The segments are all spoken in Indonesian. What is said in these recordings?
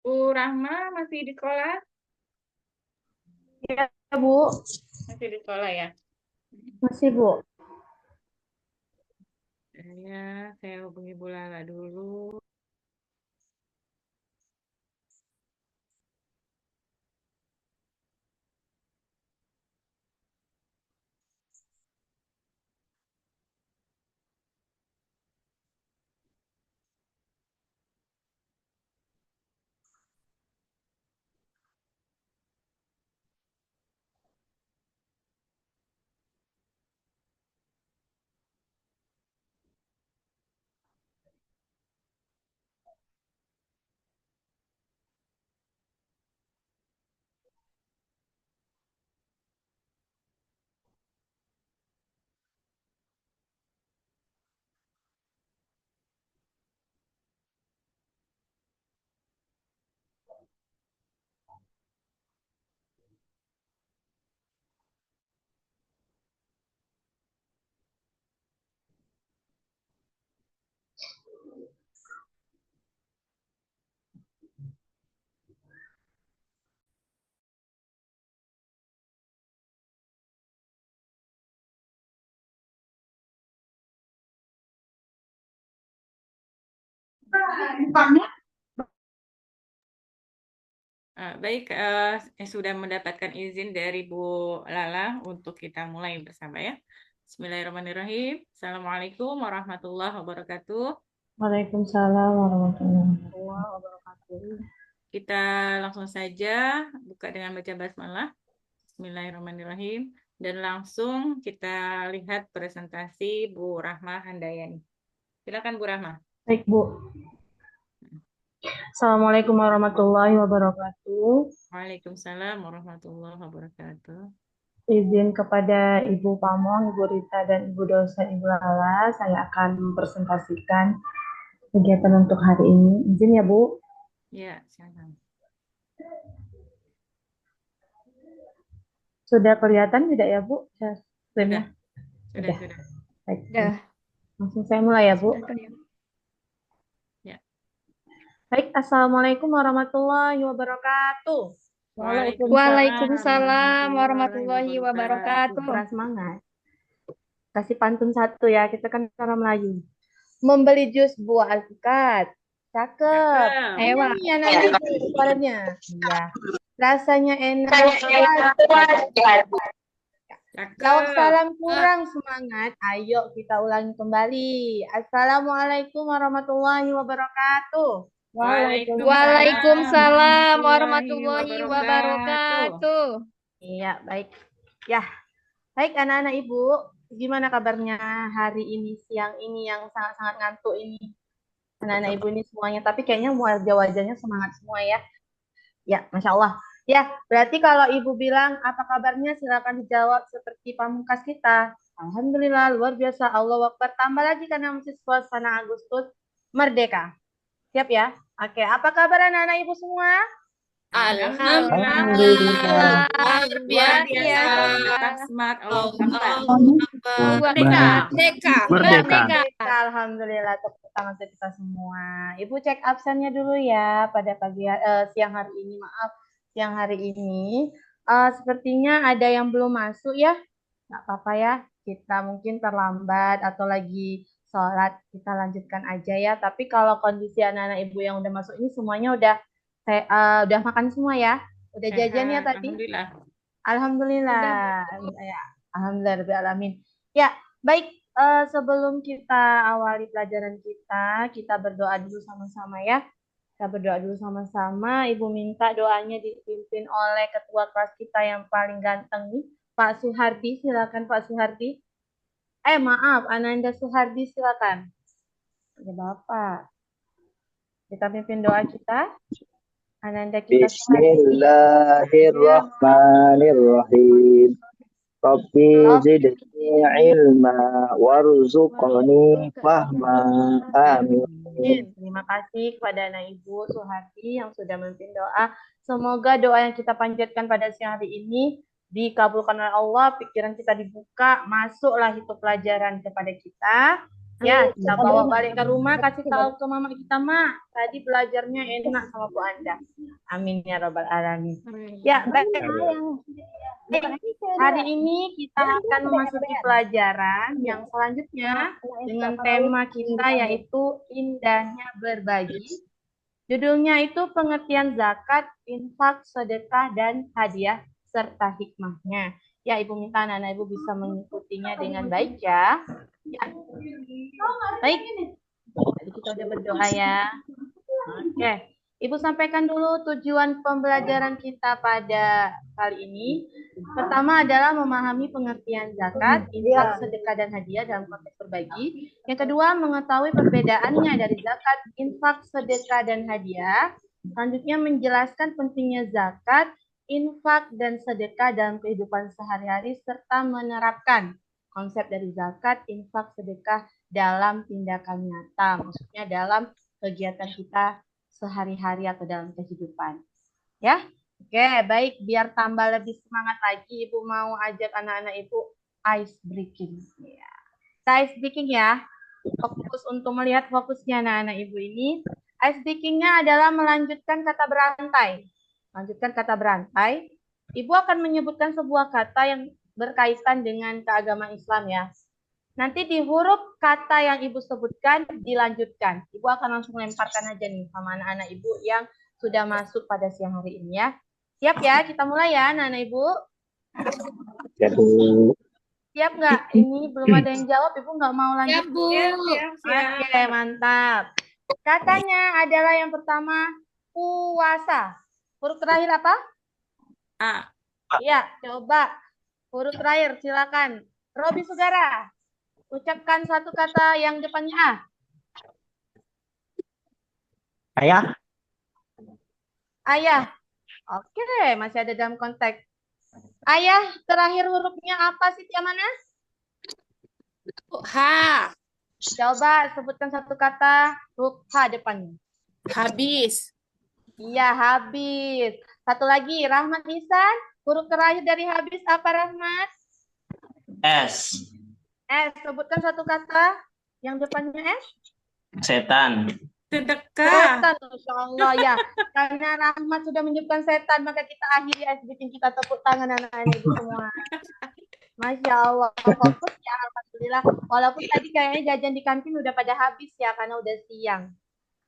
Bu Rahma masih di sekolah? Ya, Bu. Masih di sekolah ya? Masih, Bu. Saya hubungi Bu Lala dulu. Baik, sudah mendapatkan izin dari Bu Lala untuk kita mulai bersama ya. Bismillahirrahmanirrahim. Assalamualaikum warahmatullahi wabarakatuh. Waalaikumsalam warahmatullahi wabarakatuh. Kita langsung saja buka dengan baca basmalah. Bismillahirrahmanirrahim. Dan langsung kita lihat presentasi Bu Rahma Handayani. Silakan Bu Rahma. Baik, Bu. Assalamualaikum warahmatullahi wabarakatuh. Waalaikumsalam warahmatullahi wabarakatuh. Izin kepada Ibu Pamong, Ibu Rita, dan Ibu dosen Ibu Lala, saya akan mempresentasikan kegiatan untuk hari ini. Izin ya, Bu. Ya, silakan. Sudah kelihatan tidak ya, Bu? Screen-nya? Sudah. Baik. Sudah. Langsung saya mulai ya, Bu. Ya. Baik, Assalamualaikum warahmatullahi wabarakatuh. Waalaikumsalam warahmatullahi wabarakatuh. Keras semangat. Kasih pantun satu ya, kita kan orang Melayu. Membeli jus buah alpukat. Cakep. Ayo, Wak. Ini anak itu suaranya. Iya. Rasanya enak. Jawab salam kurang semangat. Ayo kita ulangi kembali. Assalamualaikum warahmatullahi wabarakatuh. Waalaikumsalam warahmatullahi wabarakatuh. Iya, baik. Ya, baik anak-anak Ibu. Gimana kabarnya hari ini, siang ini yang sangat-sangat ngantuk ini? Anak-anak Ibu ini semuanya. Tapi kayaknya wajah-wajahnya semangat semua ya. Ya, Masya Allah. Ya, berarti kalau Ibu bilang apa kabarnya, silakan dijawab seperti pamungkas kita. Alhamdulillah, luar biasa. Allahu Akbar. Tambah lagi karena masih suasana Agustus, merdeka. Siap ya? Oke, apa kabar anak-anak ibu semua? Alhamdulillah. Alhamdulillah. Luar Luar biasa. biasa. Tetap smart. Allah Akbar. Merdeka. Merdeka. Merdeka. Merdeka, alhamdulillah. Tepuk tangan untuk kita semua. Ibu cek absennya dulu ya pada siang hari ini. Maaf, siang hari ini. Sepertinya ada yang belum masuk ya. Nggak apa-apa ya. Kita mungkin terlambat atau lagi sholat. Kita lanjutkan aja ya. Tapi kalau kondisi anak-anak ibu yang udah masuk ini semuanya udah makan semua ya. Udah jajan ya tadi. Alhamdulillah. Alhamdulillah. Ya, alhamdulillah rabbil alamin. Ya, baik. Sebelum kita awali pelajaran kita berdoa dulu sama-sama ya. Kita berdoa dulu sama-sama. Ibu minta doanya dipimpin oleh ketua kelas kita yang paling ganteng nih, Pak Suhardi. Silakan Pak Suhardi. Maaf, Ananda Suhardi silakan. Ya Bapak. Kita pimpin doa kita. Ananda kita Suhardi. Bismillahirrahmanirrahim. Rabbi zidni ilma warzuqni fahma. Amin. Terima kasih kepada anak ibu Suhardi yang sudah memimpin doa. Semoga doa yang kita panjatkan pada siang hari ini dikabulkan oleh Allah, pikiran kita dibuka, masuklah itu pelajaran kepada kita. Ya, kita bawa balik ke rumah, kasih tahu ke mama kita, Mak. Tadi belajarnya enak sama Bu Anda. Amin ya Rabbal Alamin. Ya, baik. Hari ini kita akan memasuki pelajaran yang selanjutnya dengan tema kita yaitu indahnya berbagi. Judulnya itu pengertian zakat, infak, sedekah, dan hadiah serta hikmahnya. Ya, Ibu minta anak-anak Ibu bisa mengikutinya dengan baik ya. Baik. Jadi kita udah berdoa ya. Oke. Ibu sampaikan dulu tujuan pembelajaran kita pada kali ini. Pertama adalah memahami pengertian zakat, infak, sedekah, dan hadiah dalam konteks berbagi. Yang kedua, mengetahui perbedaannya dari zakat, infak, sedekah, dan hadiah. Selanjutnya, menjelaskan pentingnya zakat, infak, dan sedekah dalam kehidupan sehari-hari, serta menerapkan konsep dari zakat, infak, sedekah dalam tindakan nyata. Maksudnya dalam kegiatan kita sehari-hari atau dalam kehidupan. Ya, oke, baik. Biar tambah lebih semangat lagi, Ibu mau ajak anak-anak Ibu ice breaking. Ya. Ice breaking ya. Fokus untuk melihat fokusnya anak-anak Ibu ini. Ice breakingnya adalah melanjutkan kata berantai. Lanjutkan kata berantai. Ibu akan menyebutkan sebuah kata yang berkaitan dengan keagamaan Islam ya. Nanti di huruf kata yang Ibu sebutkan dilanjutkan. Ibu akan langsung lemparkan aja nih sama anak-anak Ibu yang sudah masuk pada siang hari ini ya. Siap ya? Kita mulai ya anak-anak Ibu. Siap nggak? Ini belum ada yang jawab. Ibu nggak mau lanjut? Siap, Bu. Siap. Oke, mantap. Katanya adalah yang pertama puasa. Huruf terakhir apa? A. Iya, coba. Huruf terakhir, silakan. Robi Sugara. Ucapkan satu kata yang depannya A. Ayah. Ayah. Oke, masih ada dalam konteks. Ayah, terakhir hurufnya apa sih, yang mana? H. Coba sebutkan satu kata huruf H depannya. Habis. Iya, habis. Satu lagi, Rahmat Ihsan. Huruf terakhir dari habis apa, Rahmat? S. Sebutkan satu kata yang depannya S. Setan. Sedekah. Setan, Masya Allah ya. Karena Rahmat sudah menyebutkan setan, maka kita akhiri bikin kita tepuk tangan anak-anak Ibu semua. Masya Allah, fokus ya, alhamdulillah. Walaupun tadi kayaknya jajan di kantin udah pada habis ya, karena udah siang.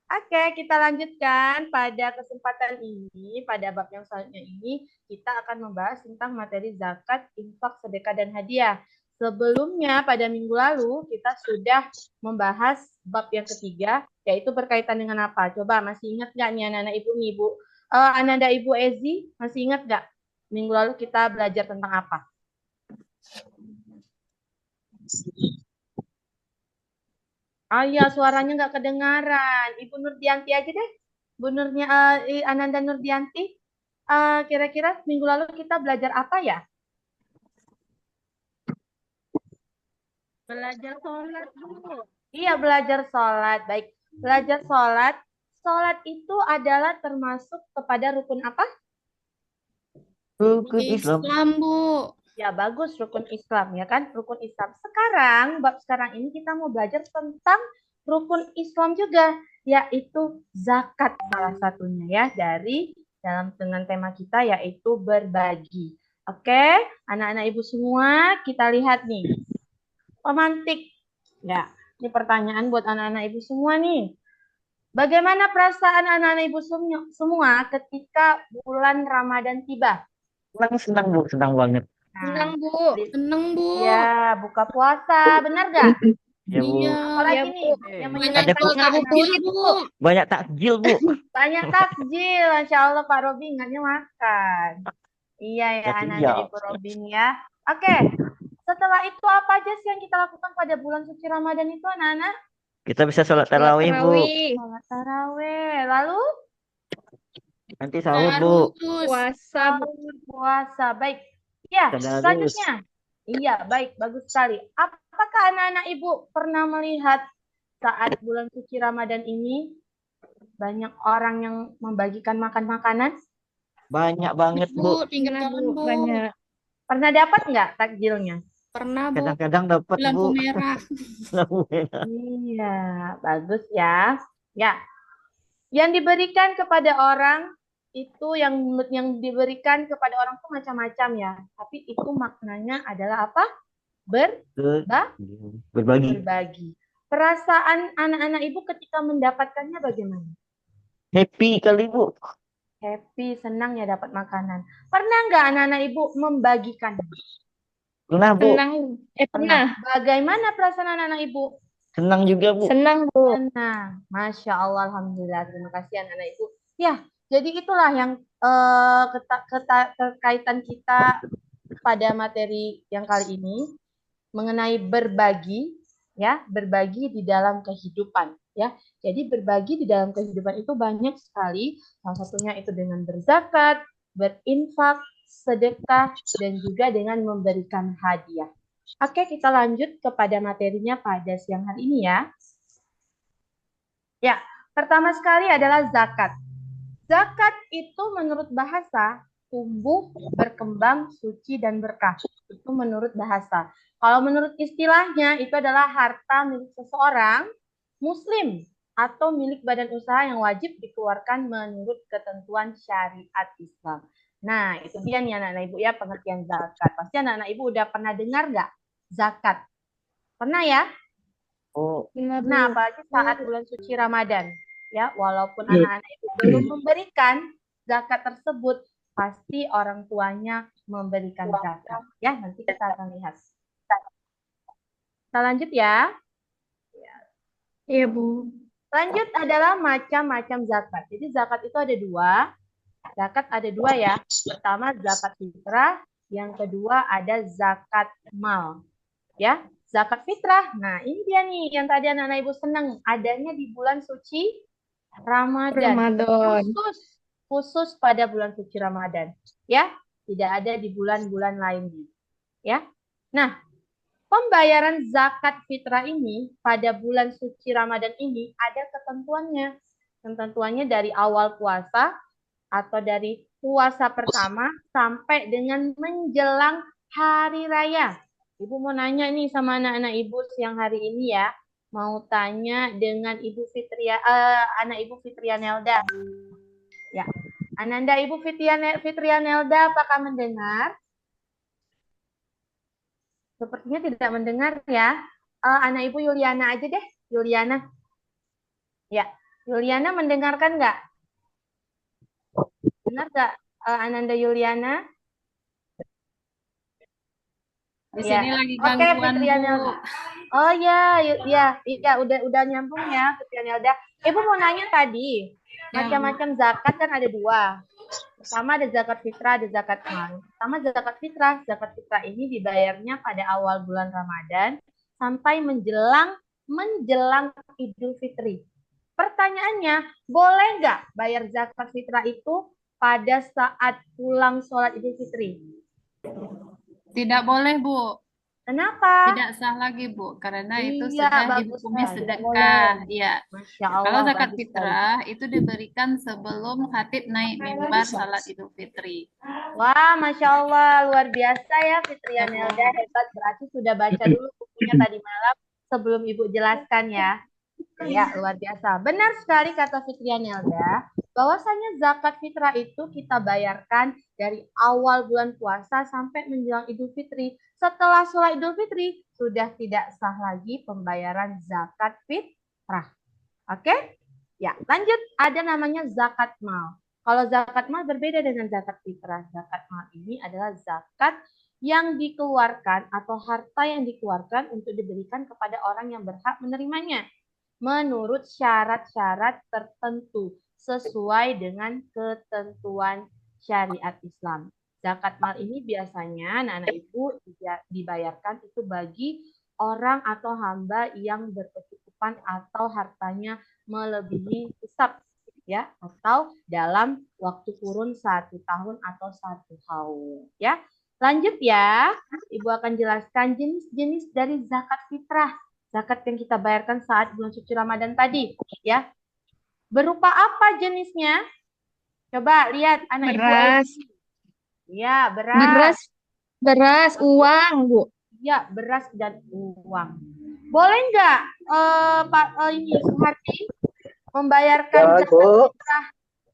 Oke, kita lanjutkan pada kesempatan ini, pada bab yang selanjutnya ini, kita akan membahas tentang materi zakat, infak, sedekah, dan hadiah. Sebelumnya, pada minggu lalu, kita sudah membahas bab yang ketiga, yaitu berkaitan dengan apa? Coba, masih ingat nggak nih anak-anak Ibu nih, Bu? Ananda Ibu Ezi, masih ingat nggak? Minggu lalu kita belajar tentang apa? Ya, suaranya nggak kedengaran. Ibu Nurdianti aja deh. Bu Ananda Nurdianti. Kira-kira minggu lalu kita belajar apa ya? Belajar sholat dulu. Iya, belajar sholat. Baik, belajar sholat sholat itu adalah termasuk kepada rukun apa? Rukun Islam. Islam, Bu. Ya, bagus, rukun Islam, ya kan? Rukun Islam. Sekarang, bab sekarang ini kita mau belajar tentang rukun Islam juga, yaitu zakat salah satunya ya, dengan tema kita yaitu berbagi. Oke, anak-anak ibu semua, kita lihat nih. Pemantik. Ya, ini pertanyaan buat anak-anak ibu semua nih. Bagaimana perasaan anak-anak ibu semua ketika bulan Ramadan tiba? Senang, Bu. Senang banget. Senang, Bu. Nah, Senang, Bu. ya, buka puasa, benar gak? Ya, Bu. Iya. Apalagi Iya, nih, Bu. yang Banyak menyenangkan jual anak-anak ngabuburit, ibu. Bu. Banyak takjil, Bu. Banyak takjil, Masya Allah Pak Robi ingatnya makan. Iya ya, Ya, anak-anak iya. Ibu Robin ya. Oke, setelah itu apa aja sih yang kita lakukan pada bulan suci Ramadan itu anak-anak? Kita bisa sholat tarawih, Bu. Sholat taraweh, lalu Nanti sahur, Bu. Puasa, Bu. puasa. Baik. Ya, Tadarus. selanjutnya. Iya, baik, bagus sekali. Apakah anak-anak Ibu pernah melihat saat bulan suci Ramadan ini banyak orang yang membagikan makan makanan? Banyak banget, Bu. Tinggal Bu. Banyak. Pernah dapat nggak takjilnya? Pernah, Bu. Kadang-kadang dapat, Lampu Bu. merah. Lampu merah. Iya, bagus ya. Ya, yang diberikan kepada orang itu yang diberikan kepada orang itu macam-macam ya. Tapi itu maknanya adalah apa? Berbagi. Berbagi. Perasaan anak-anak ibu ketika mendapatkannya bagaimana? Happy kali, Bu. Happy, senang ya dapat makanan. Pernah nggak anak-anak ibu membagikan? Pernah, Bu. Pernah. Bagaimana perasaan anak-anak ibu? Senang juga, Bu. Senang, Bu. Senang. Masya Allah, Alhamdulillah. Terima kasih anak-anak ibu. Ya, jadi itulah yang kekaitan kita pada materi yang kali ini mengenai berbagi, ya, berbagi di dalam kehidupan, ya. Jadi berbagi di dalam kehidupan itu banyak sekali. Salah satunya itu dengan berzakat, berinfak, sedekah, dan juga dengan memberikan hadiah. Oke, kita lanjut kepada materinya pada siang hari ini ya. Ya, pertama sekali adalah zakat. Zakat itu menurut bahasa tumbuh, berkembang, suci, dan berkah. Itu menurut bahasa. Kalau menurut istilahnya itu adalah harta milik seseorang, muslim, atau milik badan usaha yang wajib dikeluarkan menurut ketentuan syariat Islam. Nah, itu dia nih anak-anak ibu ya pengertian zakat. Pasti anak-anak ibu udah pernah dengar nggak zakat? Pernah ya? Oh, Nah, apalagi saat bulan suci Ramadan. Ya, walaupun anak-anak ibu belum memberikan zakat tersebut, pasti orang tuanya memberikan zakat. Ya, nanti kita akan lihat. Kita lanjut ya. Iya, Bu. Lanjut adalah macam-macam zakat. Jadi zakat itu ada dua. Zakat ada dua ya. Pertama zakat fitrah, yang kedua ada zakat mal. Ya, zakat fitrah. Nah, ini dia nih yang tadi anak-anak ibu senang adanya di bulan suci Ramadan. Khusus pada bulan suci Ramadan. Ya, tidak ada di bulan-bulan lainnya. Ya. Nah, pembayaran zakat fitrah ini pada bulan suci Ramadan ini ada ketentuannya. Ketentuannya dari awal puasa atau dari puasa pertama sampai dengan menjelang hari raya. Ibu mau nanya nih sama anak-anak ibu siang hari ini ya. Mau tanya dengan Ibu Fitria, anak Ibu Fitria Nelda. Ya, Ananda Ibu Fitria Nelda, apakah mendengar? Sepertinya tidak mendengar ya. Anak Ibu Yuliana aja deh, Yuliana. Ya, Yuliana mendengarkan nggak? Benar nggak, Ananda Yuliana? Di sini lagi Oke, gangguan, Fitria Bu. Nelda. Oh ya, udah nyambung ya, Fitria Nelda. Ibu mau nanya tadi, macam-macam zakat kan ada dua. Pertama ada zakat fitrah, ada zakat mal. Pertama zakat fitrah ini dibayarnya pada awal bulan Ramadan sampai menjelang Idul Fitri. Pertanyaannya, boleh nggak bayar zakat fitrah itu pada saat pulang sholat Idul Fitri? Tidak boleh, Bu. Kenapa? Tidak sah lagi, Bu, karena itu Iya, sudah bagus dihukumi sekali. Tidak boleh. sedekah. Ya, Masya kalau Allah, zakat bagus sekali. fitrah itu diberikan sebelum khatib naik mimbar salat Idul Fitri. Wah, Masya Allah, luar biasa ya Ya, Fitrian Bu. Elda, hebat. Berarti sudah baca dulu bukunya tadi malam sebelum Ibu jelaskan ya. Ya, luar biasa. Benar sekali kata Fitrian Elda, bahwasanya zakat fitrah itu kita bayarkan dari awal bulan puasa sampai menjelang Idul Fitri. Setelah sholat Idul Fitri, sudah tidak sah lagi pembayaran zakat fitrah. Oke? Ya, lanjut. Ada namanya zakat mal. Kalau zakat mal berbeda dengan zakat fitrah. Zakat mal ini adalah zakat yang dikeluarkan atau harta yang dikeluarkan untuk diberikan kepada orang yang berhak menerimanya menurut syarat-syarat tertentu sesuai dengan ketentuan syariat Islam. Zakat mal ini biasanya anak-anak ibu dibayarkan itu bagi orang atau hamba yang berkecukupan atau hartanya melebihi hisab ya atau dalam waktu kurun 1 tahun atau 1 haul ya. Lanjut ya, Ibu akan jelaskan jenis-jenis dari zakat fitrah. Zakat yang kita bayarkan saat bulan suci Ramadan tadi, ya. Berupa apa jenisnya? Coba lihat anak ibu. Beras. Ya, Beras, beras, uang, Bu. Ya, beras dan uang. Boleh nggak Pak ini Suharti membayarkan zakat fitrah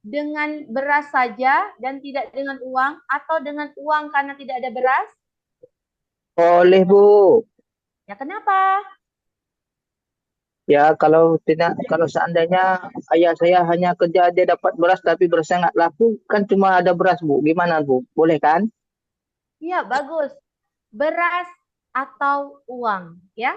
dengan beras saja dan tidak dengan uang atau dengan uang karena tidak ada beras? Boleh, Bu. Ya, kenapa? Ya, kalau seandainya ayah saya hanya kerja dia dapat beras tapi berasnya nggak laku, kan cuma ada beras, Bu. Gimana, Bu? Boleh kan? Iya, bagus. Beras atau uang, ya.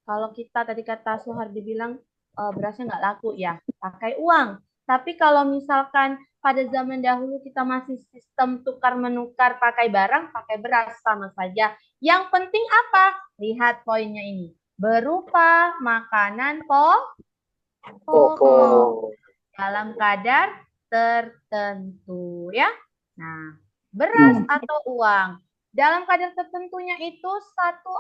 Kalau kita tadi kata Suhardi bilang berasnya nggak laku, ya pakai uang. Tapi kalau misalkan pada zaman dahulu kita masih sistem tukar menukar pakai barang, pakai beras sama saja. Yang penting apa? Lihat poinnya ini. Berupa makanan pokok dalam kadar tertentu, ya. Nah, beras atau uang dalam kadar tertentunya itu satu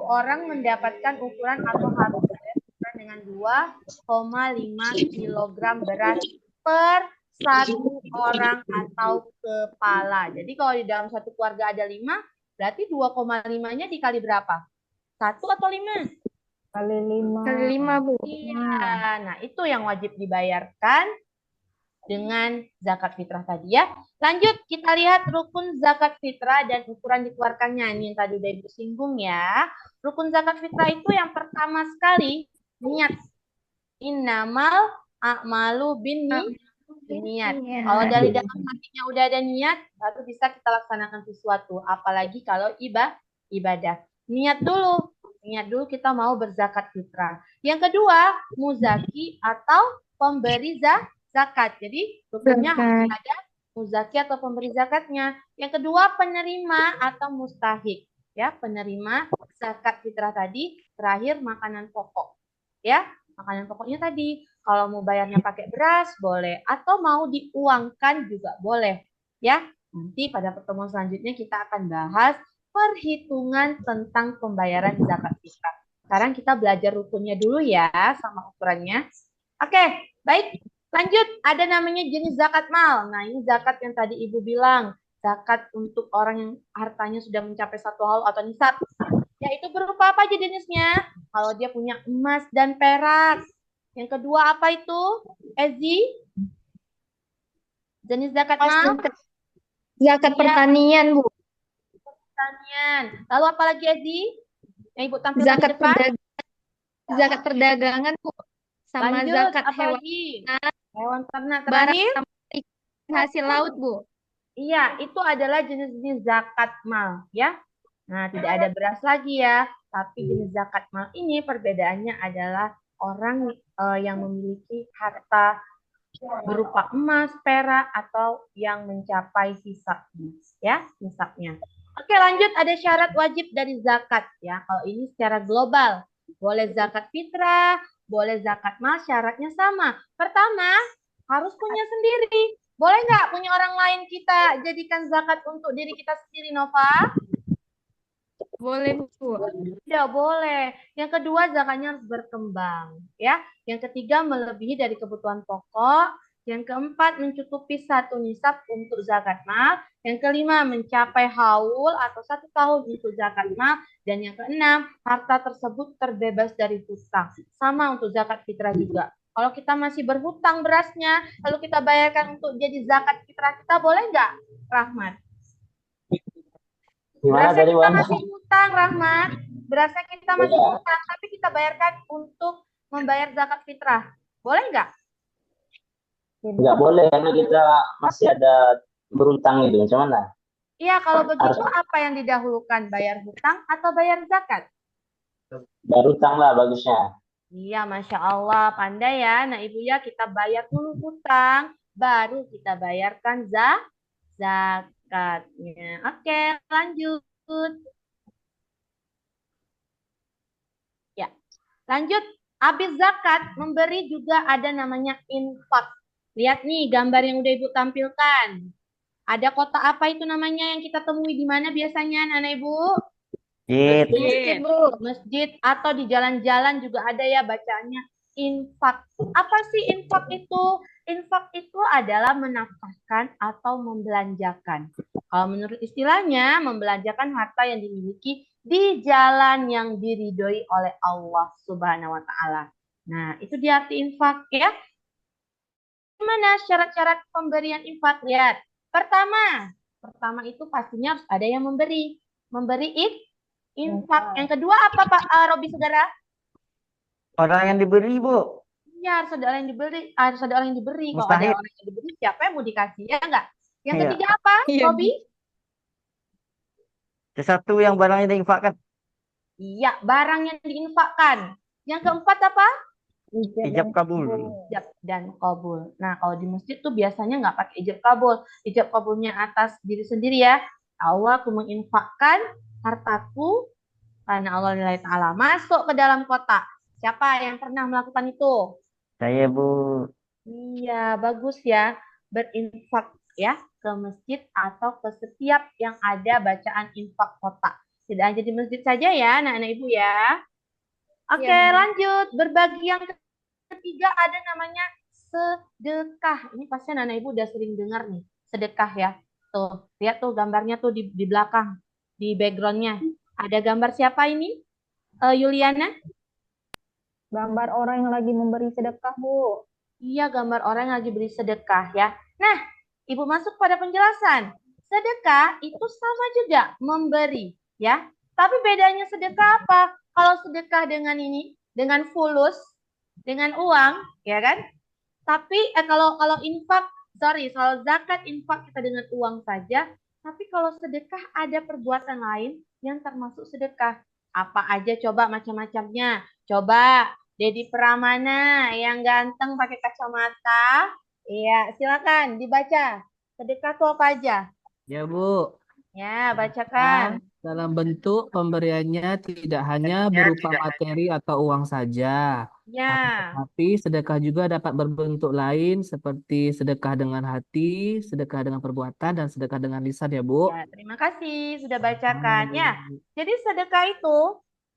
orang mendapatkan ukuran atau harus ukuran dengan 2,5 kilogram beras per satu orang atau kepala. Jadi kalau di dalam satu keluarga ada 5, berarti 2,5-nya dikali berapa? 1 atau 5? Kali 5. Kali 5, Bu. Iya, nah itu yang wajib dibayarkan dengan zakat fitrah tadi ya. Lanjut kita lihat rukun zakat fitrah dan ukuran dikeluarkannya. Ini yang tadi udah Ibu singgung ya. Rukun zakat fitrah itu yang pertama sekali niat. Innamal a'malu niat. Kalau dari dalam hatinya udah ada niat, baru bisa kita laksanakan sesuatu. Apalagi kalau ibadah. Niat dulu kita mau berzakat fitrah. Yang kedua, muzaki atau pemberi zakat. Jadi rukunnya harus ada muzaki atau pemberi zakatnya. Yang kedua, penerima atau mustahik. Ya, penerima zakat fitrah tadi. Terakhir, makanan pokok. Ya, makanan pokoknya tadi. Kalau mau bayarnya pakai beras, boleh. Atau mau diuangkan juga boleh. Ya, nanti pada pertemuan selanjutnya kita akan bahas perhitungan tentang pembayaran zakat fitrah. Sekarang kita belajar rukunnya dulu ya, sama ukurannya. Oke, baik. Lanjut, ada namanya jenis zakat mal. Nah, ini zakat yang tadi Ibu bilang. Zakat untuk orang yang hartanya sudah mencapai 1 haul atau nisab. Yaitu berupa apa aja jenisnya? Kalau dia punya emas dan perak. Yang kedua apa itu? Ezi? Jenis zakat mal? Zakat pertanian, Bu. Pertanian. Lalu apa lagi Ezi? Yang Ibu tampilkan Zakat di depan? zakat perdagangan, Bu. Sama Lanjut, zakat apa hewan lagi? Hewan ternak barang terakhir? sama hasil laut, Bu. Iya, itu adalah jenis-jenis zakat mal, ya. Nah, tidak ada beras lagi ya. Tapi jenis zakat mal ini perbedaannya adalah orang yang memiliki harta berupa emas, perak, atau yang mencapai hisabnya, ya, hisabnya. Oke, lanjut ada syarat wajib dari zakat, ya. Kalau ini secara global, boleh zakat fitrah, boleh zakat mal, syaratnya sama. Pertama, harus punya sendiri. Boleh nggak punya orang lain kita jadikan zakat untuk diri kita sendiri, Nova? Boleh, Bu. Tidak boleh. Yang kedua, zakatnya harus berkembang, ya. Yang ketiga, melebihi dari kebutuhan pokok. Yang keempat, mencukupi 1 nisab untuk zakat mal. Yang kelima, mencapai haul atau 1 tahun untuk zakat mal. Dan yang keenam, harta tersebut terbebas dari hutang. Sama untuk zakat fitrah juga. Kalau kita masih berhutang berasnya, lalu kita bayarkan untuk jadi zakat fitrah kita, boleh nggak, Rahmat? Gimana Berasnya tadi, kita Bang? masih hutang, Rahmat. Berasnya kita masih hutang, tapi kita bayarkan untuk membayar zakat fitrah. Boleh nggak? Nggak boleh karena kita masih ada berutang itu. Macam mana? Iya, kalau Harus begitu apa yang didahulukan? Bayar hutang atau bayar zakat? berutang lah bagusnya. Iya, Masya Allah. Pandai ya. Nah, Ibu ya, kita bayar dulu hutang, baru kita bayarkan zakatnya. Oke, lanjut. Ya, lanjut. Habis zakat, memberi juga ada namanya infak. Lihat nih gambar yang udah Ibu tampilkan. Ada kota apa itu namanya yang kita temui di mana biasanya, anak Ibu? Jit. Masjid, Bu. Masjid atau di jalan-jalan juga ada ya bacaannya infak. Apa sih infak itu? Infak itu adalah menafkahkan atau membelanjakan. Kalau menurut istilahnya, membelanjakan harta yang dimiliki di jalan yang diridhoi oleh Allah Subhanahu wa taala. Nah, itu dia arti infak ya. Gimana syarat-syarat pemberian infak? Lihat. Pertama itu pastinya harus ada yang memberi. Memberi infak. Yang kedua apa Pak Robi saudara? Orang yang diberi, Bu. Ya harus ada orang yang diberi, harus ada orang yang diberi. Kalau ada Mustahil. orang yang diberi, siapa yang mau dikasih ya enggak? Yang Iya. ketiga apa, Iya. Robi? Sesuatu yang barangnya diinfakkan. Iya, barang yang diinfakkan. Yang keempat apa? Ijab kabul. Ijab dan kabul. Nah, kalau di masjid tuh biasanya nggak pakai ijab kabul. Ijab kabulnya atas diri sendiri ya. Allah, aku menginfakkan hartaku karena Allah nilai ta'ala masuk ke dalam kotak. Siapa yang pernah melakukan itu? Saya, Bu. Iya, bagus ya. Berinfak ya ke masjid atau ke setiap yang ada bacaan infak kotak. Tidak hanya di masjid saja ya, anak-anak ibu ya. Oke, Iya, Bu. lanjut. Berbagi yang ketiga ada namanya sedekah. Ini pasti anak-anak ibu udah sering dengar nih, sedekah ya. Tuh, lihat tuh gambarnya tuh di belakang, di backgroundnya. Ada gambar siapa ini? Yuliana? Gambar orang yang lagi memberi sedekah, Bu. Iya, gambar orang yang lagi beri sedekah ya. Nah, Ibu masuk pada penjelasan. Sedekah itu sama juga memberi ya. Tapi bedanya sedekah apa? Kalau sedekah dengan ini, dengan fulus, dengan uang, ya kan? Tapi kalau infak, kalau zakat infak kita dengan uang saja. Tapi kalau sedekah ada perbuatan lain yang termasuk sedekah. Apa aja coba macam-macamnya. Coba Dedi Pramana yang ganteng pakai kacamata. Iya, silakan dibaca. Sedekah itu apa aja? Ya, Bu. Ya, bacakan. Dalam bentuk pemberiannya tidak hanya berupa materi atau uang saja, Ya. tapi sedekah juga dapat berbentuk lain seperti sedekah dengan hati, sedekah dengan perbuatan, dan sedekah dengan lisan ya, Bu. Ya, terima kasih sudah bacakan. Ya, jadi sedekah itu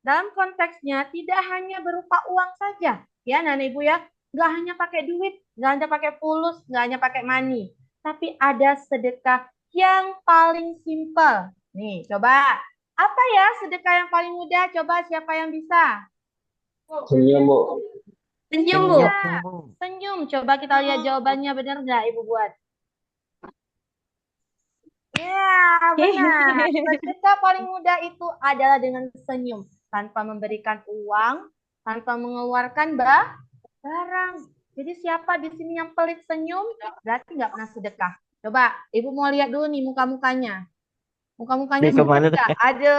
dalam konteksnya tidak hanya berupa uang saja. Ya, Nana Ibu ya. Nggak hanya pakai duit, nggak hanya pakai fulus, nggak hanya pakai money. Tapi ada sedekah yang paling simpel. Nih, coba. Apa ya sedekah yang paling mudah? Coba siapa yang bisa? Senyum, Bu. Senyum, Bu. Senyum, Bu. Senyum. Coba kita lihat jawabannya benar nggak Ibu buat? Ya, benar. Sedekah paling mudah itu adalah dengan senyum. Tanpa memberikan uang, tanpa mengeluarkan barang. Jadi siapa di sini yang pelit senyum, berarti nggak pernah sedekah. Coba, Ibu mau lihat dulu nih muka-mukanya. Muka-mukanya Ini kemana senyum nggak? Ada.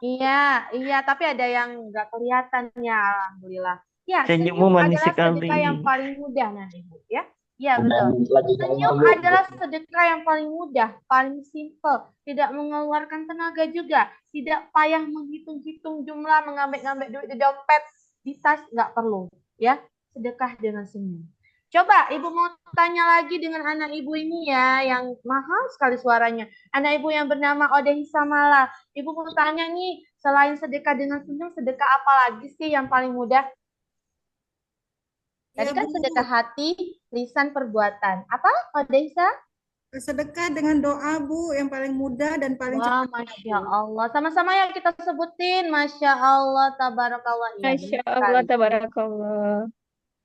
Iya, tapi ada yang nggak kelihatan ya, Alhamdulillah. Ya, Senyummu senyum manis adalah sekali. sedekah yang paling mudah, nah Ibu. Ya, iya Dan betul. lagi Senyum Bu. adalah sedekah yang paling mudah, paling simple, tidak mengeluarkan tenaga juga, tidak payah menghitung-hitung jumlah, mengambil-ngambil duit di dompet, di tas, nggak perlu. Ya, sedekah dengan senyum. Coba Ibu mau tanya lagi dengan anak Ibu ini ya, yang mahal sekali suaranya. Anak Ibu yang bernama Odehi Samala. Ibu mau tanya nih, selain sedekah dengan senyum, sedekah apa lagi sih yang paling mudah? Tadi Ya, kan Bu. sedekah hati, lisan, perbuatan. Apa, Odesa? Sedekah dengan doa, Bu, yang paling mudah dan paling Wah, cepat, Masya Bu. Allah. Sama-sama ya kita sebutin. Masya Allah, tabarakallah. Iya, Masya benar Allah, sekali. tabarakallah.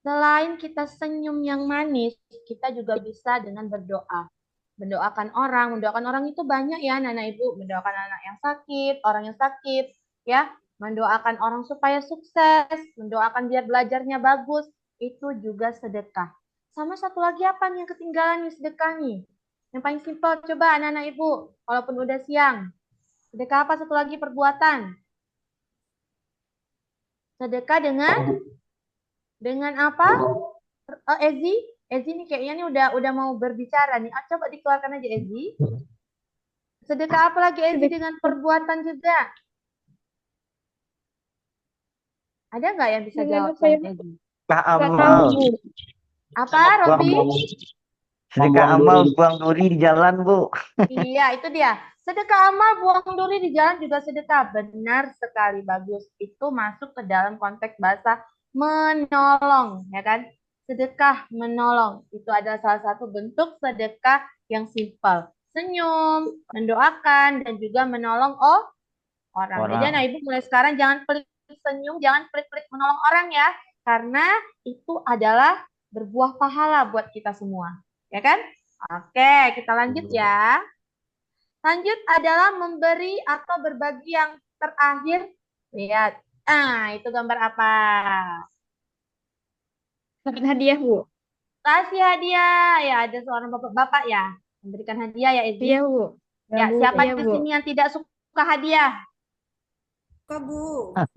Selain kita senyum yang manis, kita juga bisa dengan berdoa. Mendoakan orang itu banyak ya, Nana Ibu. Mendoakan anak yang sakit, orang yang sakit, ya. Mendoakan orang supaya sukses, mendoakan biar belajarnya bagus, itu juga sedekah. Sama satu lagi apa nih yang ketinggalan nih sedekah nih? Yang paling simpel, coba anak-anak Ibu, walaupun udah siang. Sedekah apa satu lagi perbuatan? Sedekah dengan apa? Ezi, Ezi nih kayaknya nih udah mau berbicara nih. Ah, coba dikeluarkan aja Ezi. Sedekah apa lagi Ezi dengan perbuatan juga? Ada nggak yang bisa Dengan jawab apa ya? selain Ezi? Sedekah Nggak tahu, amal. Bu. Apa, Buang, Robi? sedekah amal buang duri di jalan, Bu. Iya, itu dia. Sedekah amal buang duri di jalan juga sedekah. Benar sekali, bagus. Itu masuk ke dalam konteks bahasa menolong, ya kan? Sedekah menolong. Itu adalah salah satu bentuk sedekah yang simpel. Senyum, mendoakan, dan juga menolong orang. Jadi anak Orang. ibu mulai sekarang jangan pelit senyum, jangan pelit-pelit menolong orang ya. Karena itu adalah berbuah pahala buat kita semua. Ya kan? Oke, kita lanjut ya. Lanjut adalah memberi atau berbagi yang terakhir. Lihat. Ah, itu gambar apa? Dapat hadiah, Bu. Kasih hadiah. Ya, ada seorang bapak-bapak ya. Memberikan hadiah ya, Ezi. Iya, Bu. Ya, Ya, Bu. siapa Iya, di Bu. sini yang tidak suka hadiah? Suka, Bu.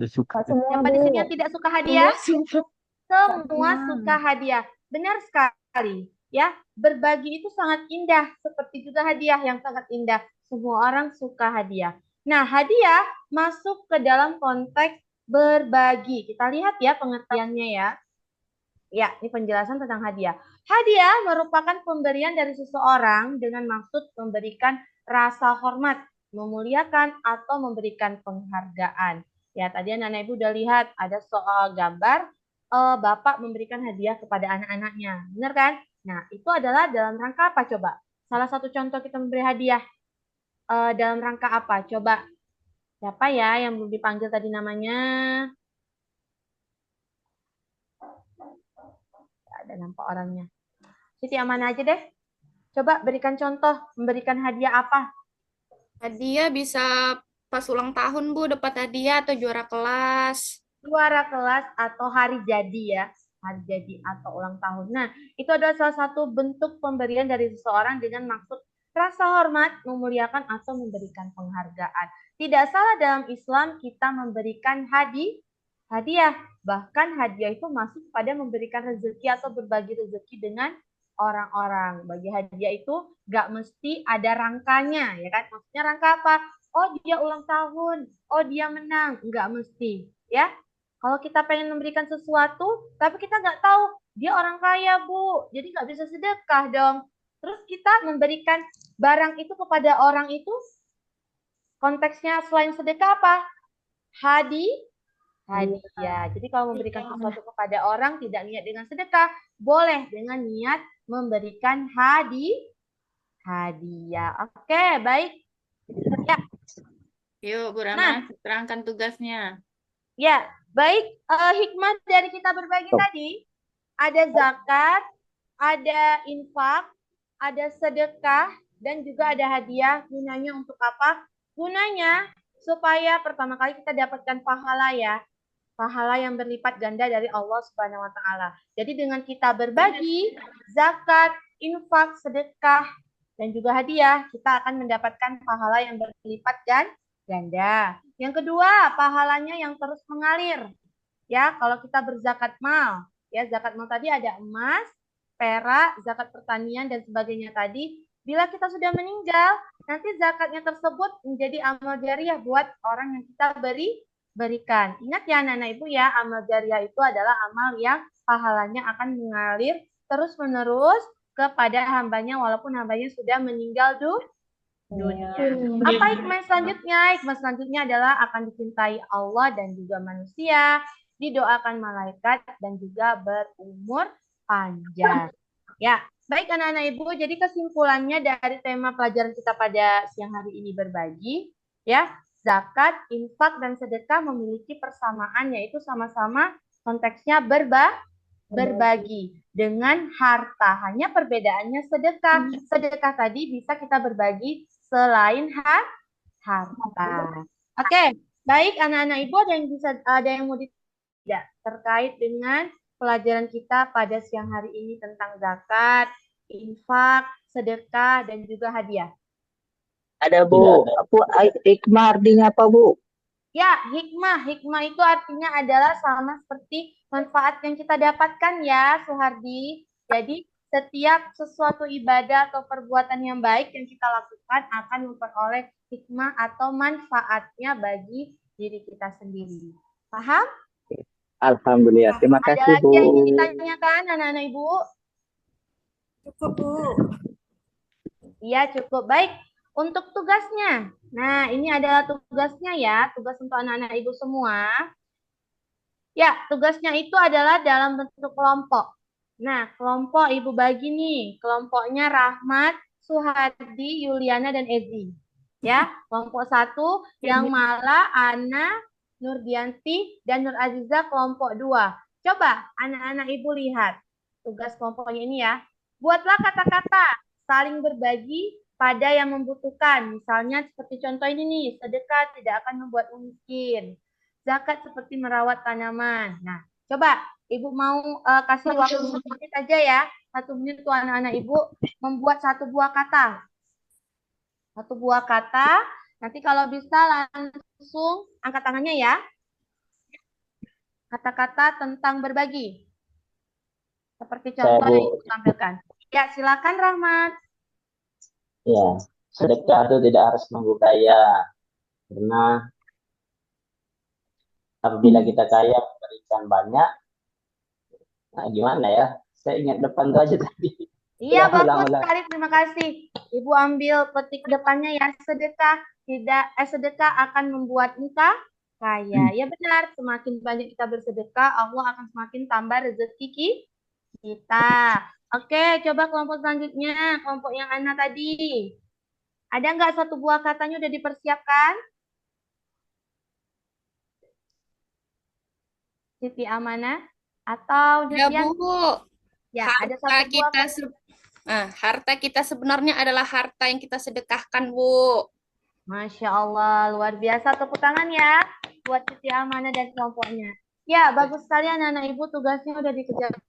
Suka. Nggak semua, Siapa Bu. di sini yang tidak suka hadiah? Semua suka. Semua suka hadiah. Benar sekali. Ya, berbagi itu sangat indah, seperti juga hadiah yang sangat indah. Semua orang suka hadiah. Nah, hadiah masuk ke dalam konteks berbagi. Kita lihat ya pengertiannya ya. Ya, ini penjelasan tentang hadiah. Hadiah merupakan pemberian dari seseorang dengan maksud memberikan rasa hormat, memuliakan, atau memberikan penghargaan. Ya, tadi anak-anak ibu udah lihat ada soal gambar bapak memberikan hadiah kepada anak-anaknya. Benar kan? Nah, itu adalah dalam rangka apa coba? Salah satu contoh kita memberi hadiah dalam rangka apa? Coba. Siapa ya yang belum dipanggil tadi namanya? Tidak ada nampak orangnya. Siti aman aja deh. Coba berikan contoh, memberikan hadiah apa? Hadiah bisa pas ulang tahun, Bu, dapat hadiah atau juara kelas. Juara kelas atau hari jadi ya. Hari jadi atau ulang tahun. Nah, itu adalah salah satu bentuk pemberian dari seseorang dengan maksud rasa hormat, memuliakan, atau memberikan penghargaan. Tidak salah dalam Islam kita memberikan hadiah. Bahkan hadiah itu masuk pada memberikan rezeki atau berbagi rezeki dengan orang-orang. Bagi hadiah itu gak mesti ada rangkanya, ya kan? Maksudnya rangka apa? Oh dia ulang tahun, oh dia menang, nggak mesti, ya. Kalau kita pengen memberikan sesuatu, tapi kita nggak tahu dia orang kaya bu, jadi nggak bisa sedekah dong. Terus kita memberikan barang itu kepada orang itu, konteksnya selain sedekah apa? Hadiah. Jadi kalau memberikan sesuatu kepada orang tidak niat dengan sedekah, boleh dengan niat memberikan hadiah. Oke, baik. Ya. Yuk, Bu Nah, Rama, terangkan tugasnya. ya, baik. Hikmah dari kita berbagi tadi, ada zakat, ada infak, ada sedekah, dan juga ada hadiah. Gunanya untuk apa? Gunanya supaya pertama kali kita dapatkan pahala ya. Pahala yang berlipat ganda dari Allah Subhanahu wa taala. Jadi dengan kita berbagi zakat, infak, sedekah dan juga hadiah, kita akan mendapatkan pahala yang berlipat ganda. Yang kedua, pahalanya yang terus mengalir. Ya, kalau kita berzakat mal, ya zakat mal tadi ada emas, perak, zakat pertanian dan sebagainya tadi. Bila kita sudah meninggal, nanti zakatnya tersebut menjadi amal jariah buat orang yang kita berikan. Ingat ya anak-anak ibu ya, amal jariah itu adalah amal yang pahalanya akan mengalir terus-menerus kepada hambanya walaupun hambanya sudah meninggal dunia. Apa hikmah selanjutnya? Hikmah selanjutnya adalah akan dicintai Allah dan juga manusia, didoakan malaikat dan juga berumur panjang. Ya, baik anak-anak ibu, jadi kesimpulannya dari tema pelajaran kita pada siang hari ini berbagi, ya, zakat, infak, dan sedekah memiliki persamaan, yaitu sama-sama konteksnya berbagi dengan harta. Hanya perbedaannya sedekah. Sedekah tadi bisa kita berbagi selain harta. Oke, baik anak-anak ibu, ada yang mau tidak terkait dengan pelajaran kita pada siang hari ini tentang zakat, infak, sedekah, dan juga hadiah. Ada Bu. Hikmah artinya apa Bu? Ya, hikmah. Hikmah itu artinya adalah sama seperti manfaat yang kita dapatkan ya, Suhardi. Jadi, setiap sesuatu ibadah atau perbuatan yang baik yang kita lakukan akan memperoleh hikmah atau manfaatnya bagi diri kita sendiri. Paham? Alhamdulillah. Terima Ada kasih lagi yang ingin Bu. ditanyakan, anak-anak ibu? Cukup, Bu. Iya, cukup. Baik. Untuk tugasnya. Nah, ini adalah tugasnya ya. Tugas untuk anak-anak ibu semua. Ya, tugasnya itu adalah dalam bentuk kelompok. Nah, kelompok ibu bagi nih. Kelompoknya Rahmat, Suhardi, Yuliana, dan Ezi. Ya, kelompok 1 yang Mala, Ana, Nurdianti, dan Nur Aziza kelompok 2. Coba anak-anak ibu lihat tugas kelompoknya ini ya. Buatlah kata-kata saling berbagi pada yang membutuhkan. Misalnya seperti contoh ini nih, sedekah tidak akan membuat miskin. Zakat seperti merawat tanaman. Nah, coba ibu mau kasih waktu 1 menit aja ya. 1 menit tuh anak-anak ibu membuat 1 buah kata. 1 buah kata. Nanti kalau bisa langsung angkat tangannya ya. Kata-kata tentang berbagi. Seperti contoh yang ibu tampilkan. Ya, silakan Rahmat. Ya, sedekah itu tidak harus nunggu kaya. Karena apabila kita kaya memberikan banyak, nah gimana ya? Saya ingat depan itu aja tadi. Iya, Ya, bagus ulang-ulang. sekali. Terima kasih. Ibu ambil petik depannya ya. Sedekah akan membuat kita kaya. Ya benar, semakin banyak kita bersedekah, Allah akan semakin tambah rezeki kita. Oke, coba kelompok selanjutnya, kelompok yang Ana tadi. Ada nggak 1 buah katanya udah dipersiapkan? Siti Amanah atau Ya, Nurdian? Bu. Ya, ada 1 Harta buah kita harta kita sebenarnya adalah harta yang kita sedekahkan, Bu. Masya Allah, luar biasa. Tepuk tangan ya buat Siti Amanah dan kelompoknya. Ya, bagus sekali anak-anak ibu, tugasnya udah dikerjakan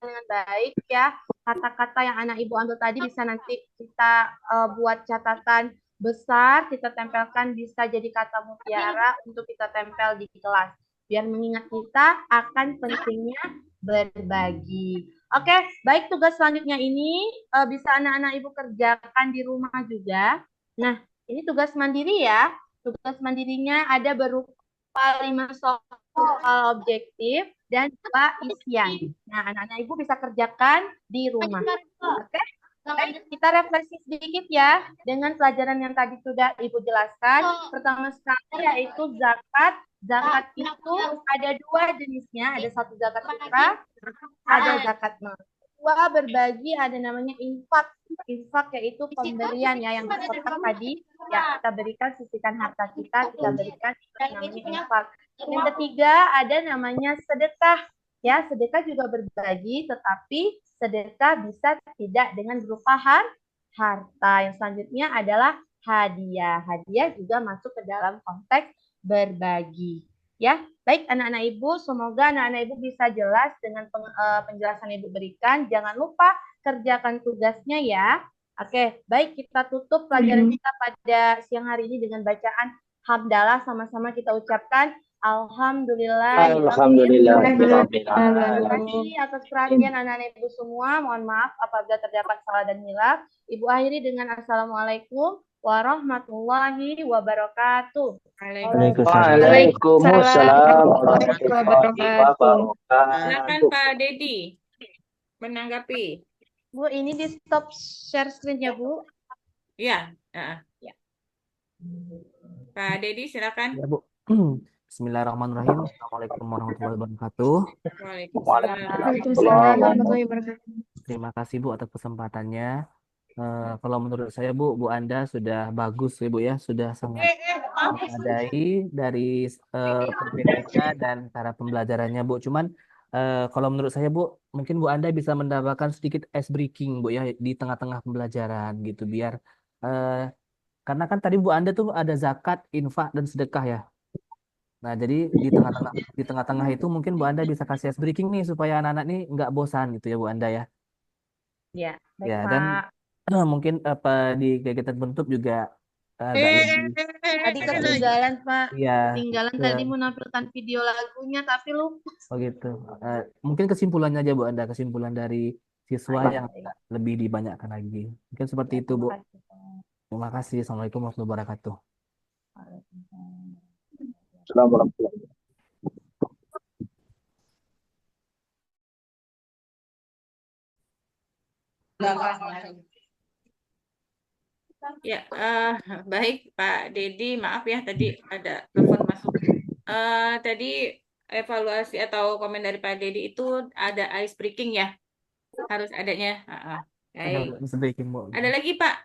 dengan baik ya. Kata-kata yang anak ibu ambil tadi bisa nanti kita buat catatan besar, kita tempelkan, bisa jadi kata mutiara untuk kita tempel di kelas. Biar mengingat kita akan pentingnya berbagi. Oke, baik, tugas selanjutnya ini bisa anak-anak ibu kerjakan di rumah juga. Nah, ini tugas mandiri ya. Tugas mandirinya ada berupa 5 soal objektif dan 2 isian. Nah, anak-anak ibu bisa kerjakan di rumah. Oke? Baik, kita refleksi sedikit ya dengan pelajaran yang tadi sudah ibu jelaskan. Pertama sekali yaitu zakat. Zakat itu ada 2 jenisnya. Ada 1 zakat fitrah, ada zakat mal. 2 berbagi, ada namanya infak. Infak yaitu pemberian ya yang berkotak tadi. Ya, kita berikan sisihkan harta kita berikan namanya infak. Yang ketiga ada namanya sedekah. Ya, sedekah juga berbagi, tetapi sedekah bisa tidak dengan berupa harta. Yang selanjutnya adalah hadiah. Hadiah juga masuk ke dalam konteks berbagi. Ya, baik anak-anak ibu, semoga anak-anak ibu bisa jelas dengan penjelasan ibu berikan. Jangan lupa kerjakan tugasnya ya. Oke, baik, kita tutup pelajaran kita pada siang hari ini dengan bacaan hamdalah. Sama-sama kita ucapkan Alhamdulillah. Alhamdulillah. Terima kasih atas perhatian anak-anak ibu semua. Mohon maaf apabila terdapat salah dan hilaf. Ibu akhiri dengan Assalamualaikum warahmatullahi wabarakatuh. Waalaikumsalam warahmatullahi wabarakatuh. Silakan Pak Dedi. menanggapi? Bu, ini di stop share screen-nya, Bu. Ya, Ya. Pak Dedi silakan. Ya, Bu. Bismillahirrahmanirrahim. Assalamualaikum warahmatullahi wabarakatuh. Waalaikumsalam. Waalaikumsalam warahmatullahi wabarakatuh. Terima kasih Bu atas kesempatannya. Kalau menurut saya Bu Anda sudah bagus ya Bu ya, sudah sangat memadai dari PPT-nya dan cara pembelajarannya Bu. Cuman kalau menurut saya Bu, mungkin Bu Anda bisa mendapatkan sedikit ice breaking Bu ya di tengah-tengah pembelajaran gitu biar karena kan tadi Bu Anda tuh ada zakat, infak dan sedekah ya. Nah, jadi di tengah-tengah itu mungkin Bu Anda bisa kasih ice breaking nih supaya anak-anak nih nggak bosan gitu ya Bu Anda ya. Ya, baik, Ya, dan Pak. mungkin apa di kegiatan penutup juga agak lebih Tadi ketinggalan, Pak. ya Ketinggalan tadi menampilkan video lagunya, tapi lupa. oh gitu. Mungkin kesimpulannya aja Bu Anda, kesimpulan dari siswa yang agak lebih dibanyakkan lagi. Mungkin seperti itu Bu. Terima kasih. Assalamualaikum warahmatullahi wabarakatuh. Assalamualaikum. Ya, baik Pak Dedi, maaf ya tadi ada telepon masuk. Tadi evaluasi atau komen dari Pak Dedi itu ada ice breaking ya, harus adanya. Baik. Bu. Ada lagi Pak?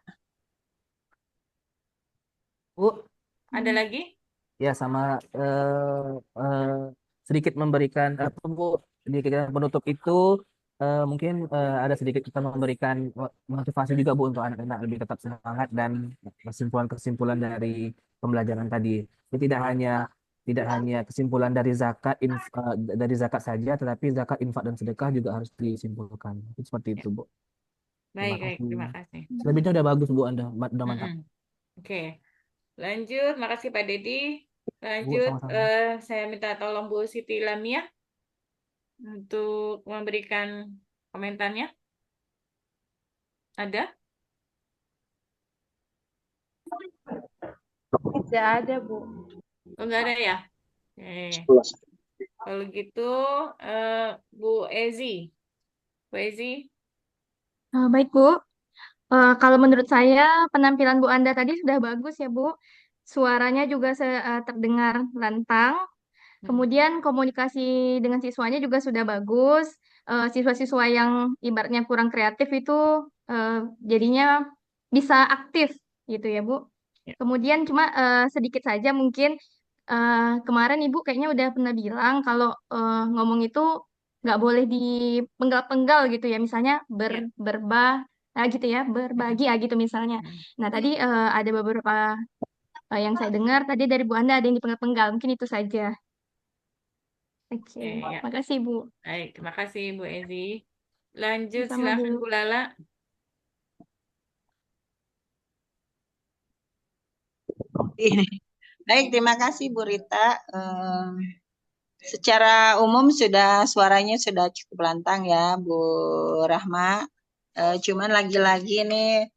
Bu, Ada lagi? ya sama sedikit memberikan apa Bu di kegiatan penutup itu mungkin ada sedikit kita memberikan motivasi juga Bu untuk anak-anak lebih tetap semangat dan kesimpulan-kesimpulan dari pembelajaran tadi. Jadi tidak hanya kesimpulan dari dari zakat saja, tetapi zakat, infak dan sedekah juga harus disimpulkan. Seperti itu Bu. Terima Baik, kasih. terima kasih. Selebihnya udah bagus Bu Anda, udah mantap. Oke. Lanjut, makasih Pak Dedi. Lanjut, sama-sama. saya minta tolong Bu Siti Lamia untuk memberikan komentarnya. Ada? Tidak ada, Bu. Oh, nggak ada ya? Kalau gitu, Bu Ezi. Bu Ezi. Baik, Bu. Kalau menurut saya penampilan Bu Anda tadi sudah bagus ya, Bu. Suaranya juga terdengar lantang. Kemudian komunikasi dengan siswanya juga sudah bagus. Siswa-siswa yang ibaratnya kurang kreatif itu jadinya bisa aktif gitu ya, Bu. Kemudian cuma sedikit saja mungkin kemarin Ibu kayaknya udah pernah bilang kalau ngomong itu nggak boleh dipenggal-penggal gitu ya, misalnya gitu ya, berbagi ya gitu misalnya. Nah tadi ada beberapa yang saya dengar tadi dari Bu Anda ada yang dipenggal-penggal, mungkin itu saja. Oke, Ya. makasih Bu. Baik, terima kasih Bu Ezi. Lanjut, Sama silakan Bu. Bu Lala. Baik, terima kasih Bu Rita. Secara umum suaranya sudah cukup lantang ya Bu Rahma. Cuman lagi-lagi nih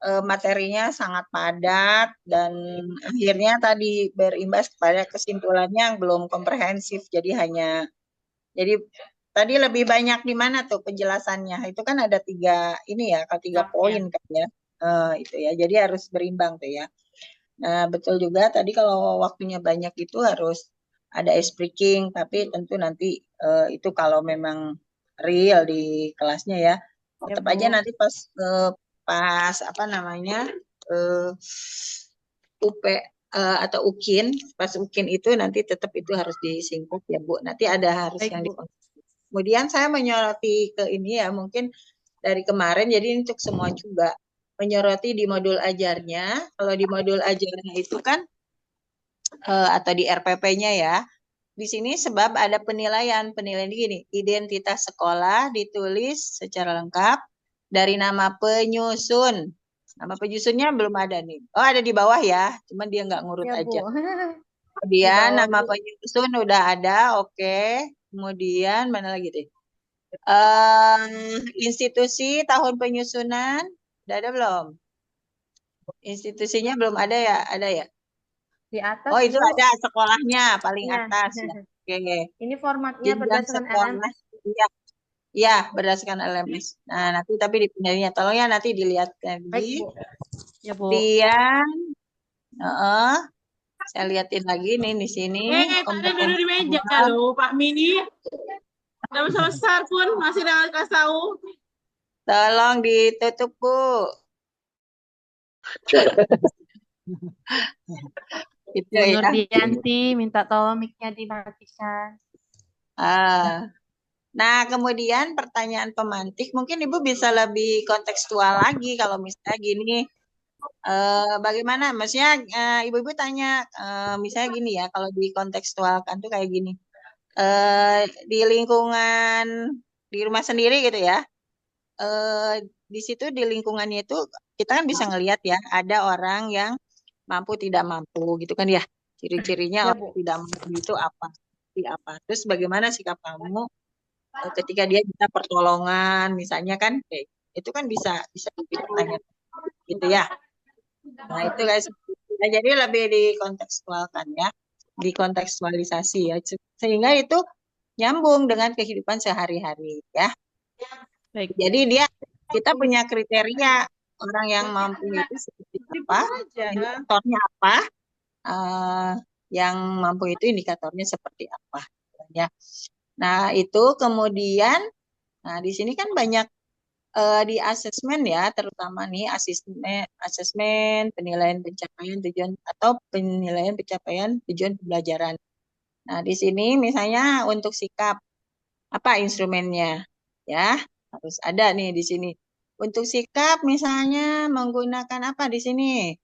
materinya sangat padat dan akhirnya tadi berimbas kepada kesimpulannya yang belum komprehensif. Jadi tadi lebih banyak di mana tuh penjelasannya? Itu kan ada tiga poin kan ya. Itu ya. Jadi harus berimbang tuh ya. Nah, betul juga tadi kalau waktunya banyak itu harus ada ice breaking, tapi tentu nanti itu kalau memang real di kelasnya ya. Tetap aja nanti pas apa namanya UP atau UKIN, pas UKIN itu nanti tetap itu harus disingkat ya Bu. Nanti ada harus yang kemudian saya menyoroti ke ini ya mungkin dari kemarin, jadi untuk semua juga menyoroti di modul ajarnya. Kalau di modul ajarnya itu kan atau di RPP-nya ya, di sini sebab ada penilaian gini, identitas sekolah ditulis secara lengkap dari nama penyusun. Nama penyusunnya belum ada nih. Oh, ada di bawah ya, cuman dia nggak ngurut Ya, aja. Bu. Kemudian nama penyusun udah ada, oke. Kemudian mana lagi deh? Institusi tahun penyusunan udah ada belum? Institusinya belum ada ya? Ada ya? Di atas. Oh, itu Bu. ada sekolahnya paling Ya. atas ya. Oke. Ini formatnya Jenjang berdasarkan sekolah. LMS. Iya. Ya, berdasarkan LMS. Nah, nanti tapi dipindahinnya. Tolong ya nanti dilihat Baik, lagi. Bu. Ya, Bu. Kemudian, saya liatin lagi nih di sini Tadi duduk di kompetensi meja awal. loh, Pak Mini. Udah besar pun masih dengan kelas tahu. Tolong ditutup, Bu. Gitu Bu ya. Nurdianti minta tolong mic-nya dimatikan. Nah, kemudian pertanyaan pemantik, mungkin Ibu bisa lebih kontekstual lagi kalau misalnya gini, bagaimana? Maksudnya Ibu-ibu tanya, misalnya gini ya, kalau dikontekstualkan tuh kayak gini, di lingkungan di rumah sendiri gitu ya, di situ di lingkungannya itu kita kan bisa ngelihat ya, ada orang yang mampu tidak mampu gitu kan ya, ciri-cirinya Ya, orang Bu. tidak mampu itu apa? Seperti apa? Terus bagaimana sikap kamu ketika dia minta pertolongan misalnya kan kayak itu kan bisa ditanya gitu ya. Nah, itu guys. Nah, jadi lebih dikontekstualkan ya, dikontekstualisasi ya sehingga itu nyambung dengan kehidupan sehari-hari ya. Baik, Bu. Jadi kita punya kriteria orang yang mampu itu seperti apa, indikatornya apa, yang mampu itu indikatornya seperti apa ya. Nah, itu kemudian di sini kan banyak di asesmen ya, terutama nih asesmen penilaian pencapaian tujuan atau penilaian pencapaian tujuan pembelajaran. Nah, di sini misalnya untuk sikap apa instrumennya ya, harus ada nih di sini. Untuk sikap misalnya menggunakan apa di sini?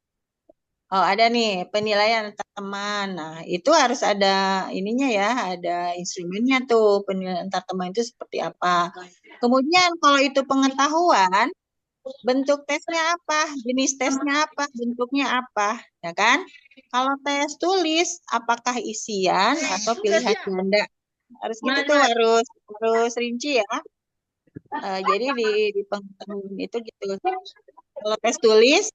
Oh, ada nih penilaian antar teman. Nah, itu harus ada ininya ya, ada instrumennya tuh penilaian antar teman itu seperti apa. Kemudian kalau itu pengetahuan, bentuk tesnya apa, jenis tesnya apa, bentuknya apa, ya kan? Kalau tes tulis, apakah isian atau pilihan ganda? Harus gitu tuh, harus rinci ya. Jadi di pengetahuan itu gitu. Kalau tes tulis,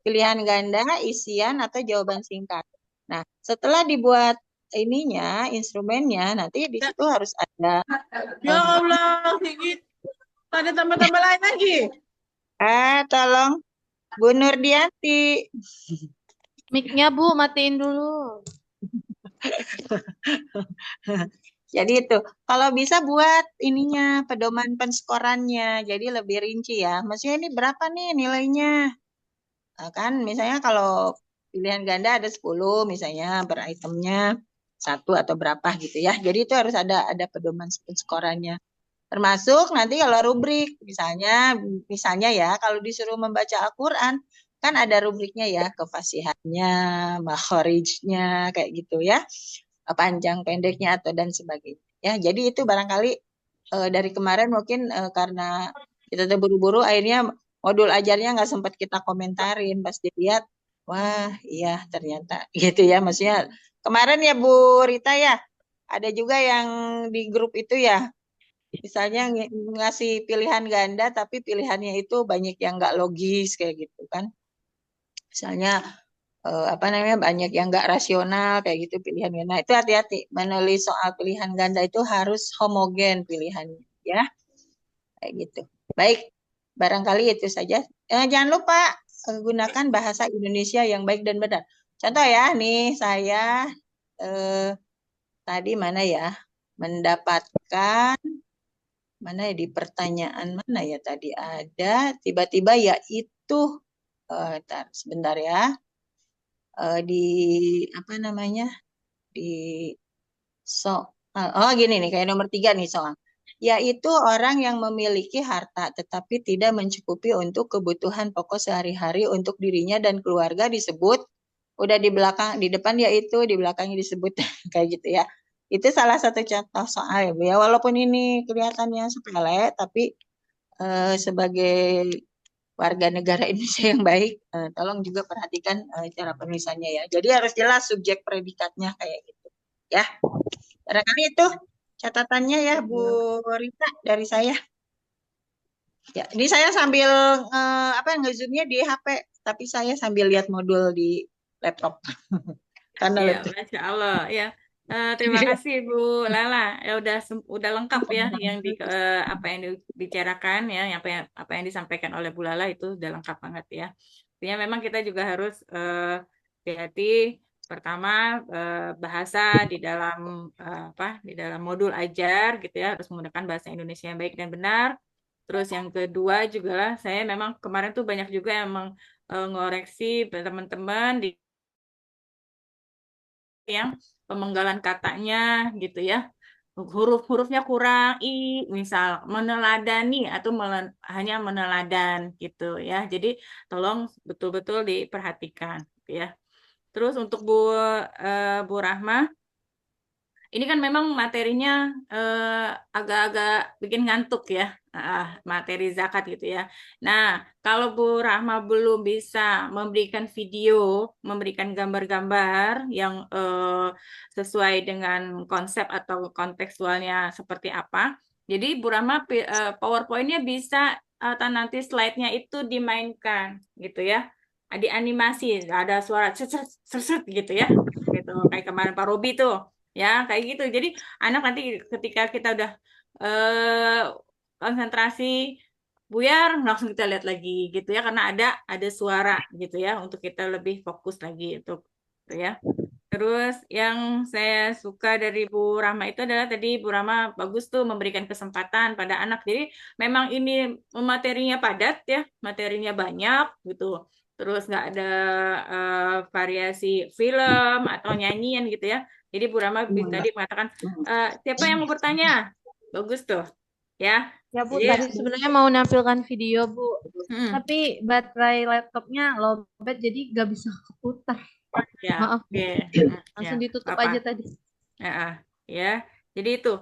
pilihan ganda, isian atau jawaban singkat. Nah, setelah dibuat ininya, instrumennya, nanti di situ harus ada. Ya Allah, sedikit. Ada tambah-tambah lain lagi. Tolong Bu Nurdianti. Mic-nya, Bu, matiin dulu. Jadi itu, kalau bisa buat ininya, pedoman penskorannya, jadi lebih rinci ya. Maksudnya ini berapa nih nilainya? Kan misalnya kalau pilihan ganda ada 10 misalnya, beritemnya 1 atau berapa gitu ya. Jadi itu harus ada pedoman penskorannya. Termasuk nanti kalau rubrik, misalnya ya, kalau disuruh membaca Al-Quran, kan ada rubriknya ya, kefasihannya, makhorijnya, kayak gitu ya, panjang pendeknya atau dan sebagainya. Ya, jadi itu barangkali dari kemarin mungkin karena kita terburu-buru, akhirnya modul ajarnya nggak sempat kita komentarin, pas dilihat, wah iya ternyata gitu ya, maksudnya kemarin ya Bu Rita ya, ada juga yang di grup itu ya, misalnya ngasih pilihan ganda tapi pilihannya itu banyak yang nggak logis kayak gitu kan, misalnya apa namanya banyak yang nggak rasional kayak gitu pilihannya. Nah itu hati-hati menulis soal pilihan ganda itu harus homogen pilihannya ya, kayak gitu. Baik, barangkali itu saja. Jangan lupa gunakan bahasa Indonesia yang baik dan benar. Contoh ya, nih saya tadi mana ya mendapatkan mana ya di pertanyaan mana ya tadi ada tiba-tiba ya itu sebentar ya di apa namanya di soal gini nih kayak nomor 3 nih soal, yaitu orang yang memiliki harta tetapi tidak mencukupi untuk kebutuhan pokok sehari-hari untuk dirinya dan keluarga disebut, udah di belakang di depan yaitu di belakangnya disebut kayak gitu ya. Itu salah satu contoh soal ya, walaupun ini kelihatannya sepele tapi sebagai warga negara Indonesia yang baik, tolong juga perhatikan cara penulisannya ya. Jadi harus jelas subjek predikatnya kayak gitu ya. Barangkali itu catatannya ya Bu Rita dari saya. Ya, ini saya sambil nge-zoomnya di HP, tapi saya sambil lihat modul di laptop. Karena Ya, laptop. Masya Allah. Ya, Terima kasih Bu Lala. Ya udah lengkap ya yang apa yang dibicarakan ya, apa yang disampaikan oleh Bu Lala itu udah lengkap banget ya. Artinya memang kita juga harus hati-hati. Pertama bahasa di dalam di dalam modul ajar gitu ya, harus menggunakan bahasa Indonesia yang baik dan benar. Terus yang kedua juga lah, saya memang kemarin tuh banyak juga yang mengoreksi teman-teman di yang pemenggalan katanya gitu ya, huruf-hurufnya kurang misal meneladani atau hanya meneladan gitu ya, jadi tolong betul-betul diperhatikan gitu ya. Terus untuk Bu Rahma, ini kan memang materinya agak-agak bikin ngantuk ya, materi zakat gitu ya. Nah, kalau Bu Rahma belum bisa memberikan video, memberikan gambar-gambar yang sesuai dengan konsep atau kontekstualnya seperti apa, jadi Bu Rahma PowerPoint-nya bisa atau nanti slide-nya itu dimainkan gitu ya. Dianimasi, ada suara set gitu ya. Gitu, kayak kemarin Pak Robi tuh. Ya kayak gitu, jadi anak nanti ketika kita udah eh, konsentrasi buyar langsung kita lihat lagi gitu ya, karena ada suara gitu ya untuk kita lebih fokus lagi untuk gitu ya. Terus yang saya suka dari Bu Rahma itu adalah tadi Bu Rahma bagus tuh memberikan kesempatan pada anak, jadi memang ini materinya padat ya, materinya banyak gitu. Terus nggak ada variasi film atau nyanyian gitu ya. Jadi Bu Rama tadi mengatakan, siapa yang mau bertanya? Bagus tuh, ya. Ya Bu, Jadi, tadi sebenarnya mau nampilkan video Bu, hmm, tapi baterai laptopnya lowbat jadi gak bisa keputar. ya, Maaf Bu, oke. langsung Ya, ditutup apa? aja tadi. Ya. Jadi itu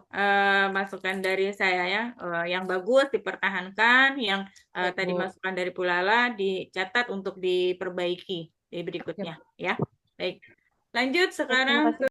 masukan dari saya ya, yang bagus dipertahankan, yang tadi masukan dari Pulala dicatat untuk diperbaiki di berikutnya, ya. Baik. Lanjut sekarang Terima kasih.